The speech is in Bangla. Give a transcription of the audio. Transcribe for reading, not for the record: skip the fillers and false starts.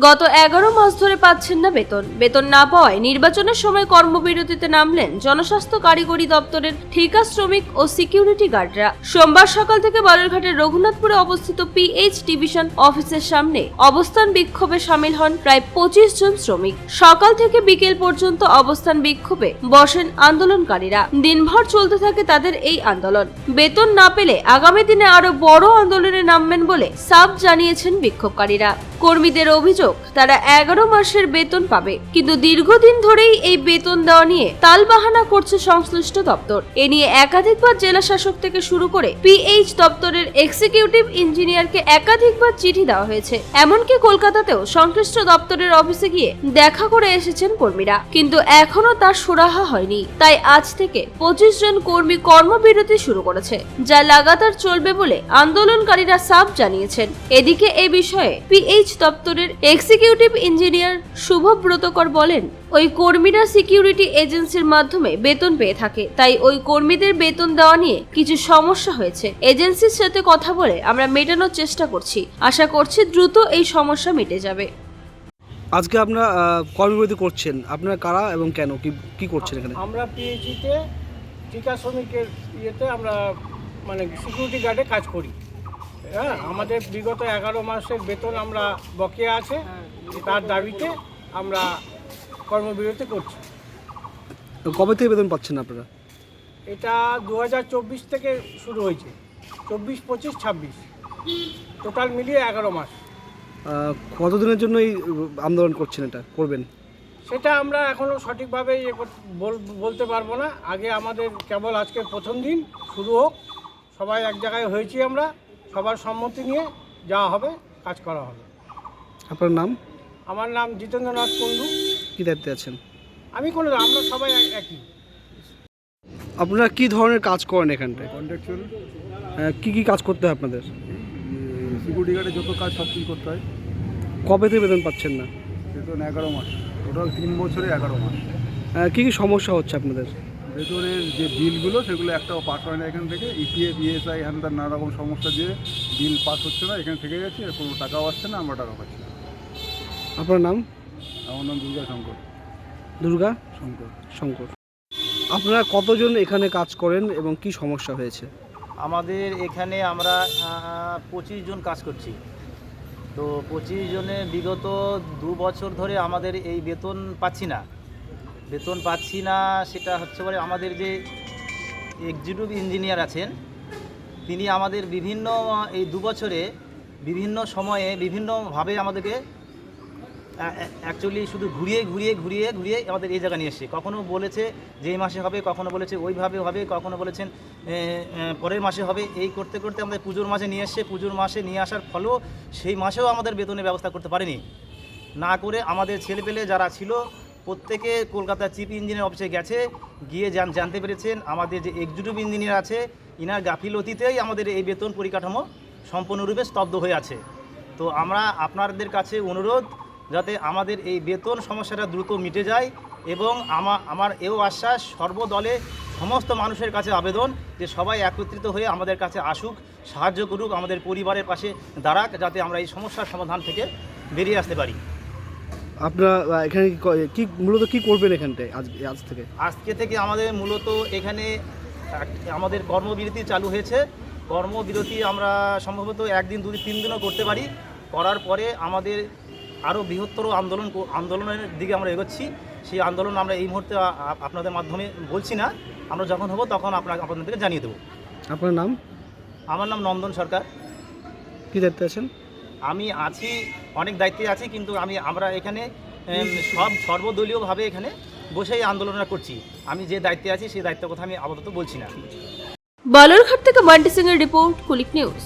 গত 11 মাস ধরে পাচ্ছেন না বেতন না পাওয়ায় নির্বাচনের সময় কর্মবিরতিতে নামলেন জনস্বাস্থ্য কারিগরি দপ্তরের ঠিকা শ্রমিক ও সিকিউরিটি গার্ডরা। সোমবার সকাল থেকে বালুরঘাটের রঘুনাথপুরে অবস্থিত পিএইচ ডিভিশন অফিসের সামনে অবস্থান বিক্ষোভে সামিল হন প্রায় 25 জন শ্রমিক। সকাল থেকে বিকেল পর্যন্ত অবস্থান বিক্ষোভে বসেন আন্দোলনকারীরা। দিনভর চলতে থাকে তাদের এই আন্দোলন। বেতন না পেলে আগামী দিনে আরো বড় আন্দোলনে নামবেন বলে সাফ জানিয়েছেন বিক্ষোভকারীরা। কর্মীদের অভিযোগ, তারা 11 মাসের বেতন পাবে, কিন্তু দীর্ঘদিন ধরেই এই বেতন দেওয়া নিয়ে তালবাহানা করছে সংশ্লিষ্ট দপ্তর। এ নিয়ে একাধিকবার জেলা শাসক থেকে শুরু করে পিএইচ দপ্তরের এক্সিকিউটিভ ইঞ্জিনিয়ারকে একাধিকবার চিঠি দেওয়া হয়েছে। এমনকি কলকাতাতেও সংশ্লিষ্ট দপ্তরের অফিসে গিয়ে দেখা করে এসেছেন কর্মীরা, কিন্তু এখনো তার সুরাহা হয়নি। তাই আজ থেকে 25 জন কর্মী কর্মবিরতি শুরু করেছে, যা লাগাতার চলবে বলে আন্দোলনকারীরা সাফ জানিয়েছেন। এদিকে এ বিষয়ে পিএইচ দপ্তরের এক্সিকিউটিভ ইঞ্জিনিয়ার শুভব্রতকর বলেন, ওই কর্মীরা সিকিউরিটি এজেন্সির মাধ্যমে বেতন পেয়ে থাকে, তাই ওই কর্মীদের বেতন দেওয়া নিয়ে কিছু সমস্যা হয়েছে। এজেন্সির সাথে কথা বলে আমরা মেটানোর চেষ্টা করছি, আশা করছি দ্রুত এই সমস্যা মিটে যাবে। আজকে আপনারা কর্মবিরতি করছেন, আপনারা কারা এবং কেন, কি করছেন এখানে? আমরা পিএইচিতে ঠিকা শ্রমিকের ইয়েতে আমরা মানে সিকিউরিটি গার্ডে কাজ করি। হ্যাঁ, আমাদের বিগত 11 মাসের বেতন আমরা বকেয়া আছে, তার দাবিতে আমরা কর্মবিরতি করছি। কবে থেকে বেতন পাচ্ছেন আপনারা? এটা 2024 থেকে শুরু হয়েছে, 24, 25, 26 টোটাল মিলিয়ে 11 মাস। কতদিনের জন্য এই আন্দোলন করছেন, এটা করবেন? সেটা আমরা এখনও সঠিকভাবে বলতে পারবো না। আগে আমাদের কেবল আজকে প্রথম দিন শুরু হোক, সবাই এক জায়গায় হয়েছি, আমরা সবার সম্মতি নিয়ে যাওয়া হবে, কাজ করা হবে। আপনার নাম? আমার নাম জিতেন্দ্রনাথ কুণ্ডু। কি দায়িত্বে আছেন? আমি কোনো, আমরা সবাই একই। আপনারা কি ধরনের কাজ করেন এখানটায়? কন্ট্রাকচুয়াল কি কাজ করতে হয় আপনাদের? সিকিউরিটি গার্ডে যত কাজ সব কিছু করতে হয়। কবে থেকে বেতন পাচ্ছেন না? বেতন 11 মাস, টোটাল 3 বছরে 11 মাস। কি সমস্যা হচ্ছে আপনাদের? বেতনের যে বিলগুলো সেগুলো একটাও পাস হয় না এখান থেকে। ইপিএফ, ইএসআই, হ্যান তার নানা রকম সমস্যা দিয়ে বিল পাস হচ্ছে না, এখানে থেকে গেছে, কোনো টাকাও আসছে না, আমরা টাকা পাচ্ছি না। আপনার নাম? আমার নাম দুর্গা শঙ্কর। দুর্গা শঙ্কর শঙ্কর। আপনারা কতজন এখানে কাজ করেন এবং কি সমস্যা হয়েছে? আমাদের এখানে আমরা 25 জন কাজ করছি। তো 25 জনে বিগত 2 বছর ধরে আমাদের এই বেতন পাচ্ছি না। সেটা হচ্ছে বলে আমাদের যে এক্সিকিউটিভ ইঞ্জিনিয়ার আছেন, তিনি আমাদের বিভিন্ন এই 2 বছরে বিভিন্ন সময়ে বিভিন্নভাবে আমাদেরকে অ্যাকচুয়ালি শুধু ঘুরিয়ে আমাদের এই জায়গা নিয়ে এসছে। কখনও বলেছে যে এই মাসে হবে, কখনও বলেছে ওইভাবে হবে, কখনও বলেছেন পরের মাসে হবে। এই করতে করতে আমাদের পুজোর মাসে নিয়ে এসছে। পুজোর মাসে নিয়ে আসার ফলেও সেই মাসেও আমাদের বেতনের ব্যবস্থা করতে পারেনি। না করে আমাদের ছেলেপেলে যারা ছিল প্রত্যেকে কলকাতা চিফ ইঞ্জিনিয়ার অফিসে গিয়ে জানতে পেরেছেন আমাদের যে এক্সিকিউটিভ ইঞ্জিনিয়ার আছে, ইনার গাফিলতিতেই আমাদের এই বেতন পরিকাঠামো সম্পূর্ণরূপে স্তব্ধ হয়ে আছে। তো আমরা আপনাদের কাছে অনুরোধ, যাতে আমাদের এই বেতন সমস্যাটা দ্রুত মিটে যায়, এবং আমার এও আশ্বাস, সর্বদলে সমস্ত মানুষের কাছে আবেদন যে সবাই একত্রিত হয়ে আমাদের কাছে আসুক, সাহায্য করুক, আমাদের পরিবারের পাশে দাঁড়াক, যাতে আমরা এই সমস্যার সমাধান থেকে বেরিয়ে আসতে পারি। আপনারা এখানে কি মূলত কি করবেন এখানটায় আজকে থেকে আমাদের মূলত এখানে আমাদের কর্মবিরতি চালু হয়েছে। কর্মবিরতি আমরা সম্ভবত 1 দিন 2 দিন 3 দিনও করতে পারি। করার পরে আমাদের আরও বৃহত্তর আন্দোলনের দিকে আমরা এগোচ্ছি। সেই আন্দোলন আমরা এই মুহূর্তে আপনাদের মাধ্যমে বলছি না, আমরা যখন হব তখন আপনাদেরকে জানিয়ে দেবো। আপনার নাম? আমার নাম নন্দন সরকার। কি দায়িত্বে আছেন? আমি আছি, অনেক দায়িত্বে আছি, কিন্তু আমরা এখানে সর্বদলীয়ভাবে এখানে বসেই আন্দোলনটা করছি। আমি যে দায়িত্বে আছি সেই দায়িত্বের কথা আমি আপাতত বলছি না। বালুরঘাট থেকে বান্টি সিং এর রিপোর্ট, কুলিক নিউজ।